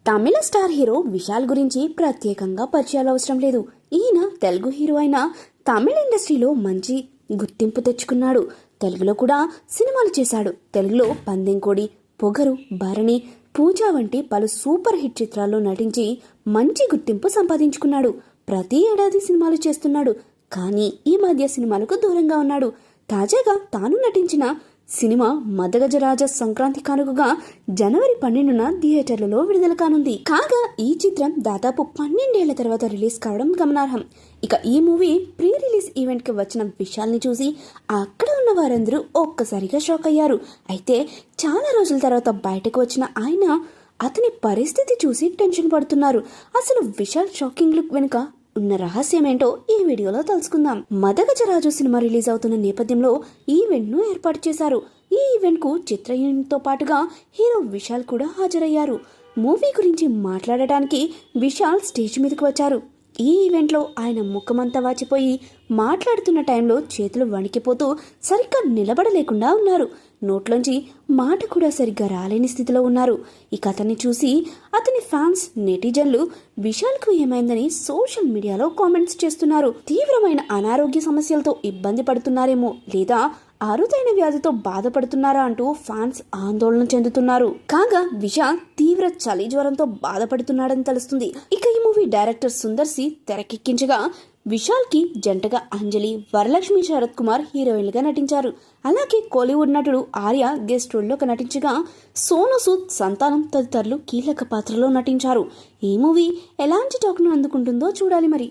తమిళ star hero Vishal గురించి ప్రత్యేకంగా పరిచయాలు అవసరం లేదు. ఈయన తెలుగు హీరో అయిన తమిళ ఇండస్ట్రీలో మంచి గుర్తింపు తెచ్చుకున్నాడు. తెలుగులో కూడా సినిమాలు చేశాడు. తెలుగులో పందెంకోడి, పొగరు, భరణి, పూజ వంటి పలు సూపర్ హిట్ చిత్రాల్లో నటించి మంచి గుర్తింపు సంపాదించుకున్నాడు. ప్రతి ఏడాది సినిమాలు చేస్తున్నాడు. కానీ ఈ మధ్య సినిమాలకు దూరంగా ఉన్నాడు. తాజాగా తాను నటించిన సినిమా మదగజరాజ సంక్రాంతి కానుకగా జనవరి 12న థియేటర్లలో విడుదల కానుంది. కాగా ఈ చిత్రం దాదాపు 12 ఏళ్ల తర్వాత రిలీజ్ కావడం గమనార్హం. ఇక ఈ మూవీ ప్రీ రిలీజ్ ఈవెంట్ కి వచ్చిన విశాల్ని చూసి అక్కడ ఉన్న వారందరూ ఒక్కసారిగా షాక్ అయ్యారు. అయితే చాలా రోజుల తర్వాత బయటకు వచ్చిన ఆయన అతని పరిస్థితి చూసి టెన్షన్ పడుతున్నారు. అసలు విశాల్ షాకింగ్ లుక్ వెనుక ఉన్న రహస్యమేంటో ఈ వీడియోలో తెలుసుకుందాం. మదగజరాజు సినిమా రిలీజ్ అవుతున్న నేపథ్యంలో ఈవెంట్ ను ఏర్పాటు చేశారు. ఈ ఈవెంట్ కు చిత్ర యూనిట్ తో పాటుగా హీరో విశాల్ కూడా హాజరయ్యారు. మూవీ గురించి మాట్లాడటానికి విశాల్ స్టేజ్ మీదకి వచ్చారు. ఈ ఈవెంట్లో ఆయన ముఖమంతా వాచిపోయి మాట్లాడుతున్న టైంలో చేతులు వణికిపోతూ సరిగ్గా నిలబడలేకుండా ఉన్నారు. నోట్లోంచి మాట కూడా సరిగ్గా రాలేని స్థితిలో ఉన్నారు. ఇక అతన్ని చూసి అతని ఫ్యాన్స్, నెటిజన్లు విశాల్కు ఏమైందని సోషల్ మీడియాలో కామెంట్స్ చేస్తున్నారు. తీవ్రమైన అనారోగ్య సమస్యలతో ఇబ్బంది పడుతున్నారేమో లేదా అరుదైన వ్యాధితో బాధపడుతున్నారా అంటూ ఫ్యాన్స్ ఆందోళన చెందుతున్నారు. కాగా విశాల్ తీవ్ర చలి జ్వరంతో బాధపడుతున్నాడని తెలుస్తుంది. ఇక ఈ మూవీ డైరెక్టర్ సుందర్ సి తెరకెక్కించగా విశాల్ కి జంటగా అంజలి, వరలక్ష్మి, శరత్ కుమార్ హీరోయిన్లుగా నటించారు. అలాగే కోలీవుడ్ నటుడు ఆర్య గెస్ట్ రోల్లో నటించగా సోను సూద్, సంతానం తదితరులు కీలక పాత్రలో నటించారు. ఈ మూవీ ఎలాంటి టాక్ ను అందుకుంటుందో చూడాలి మరి.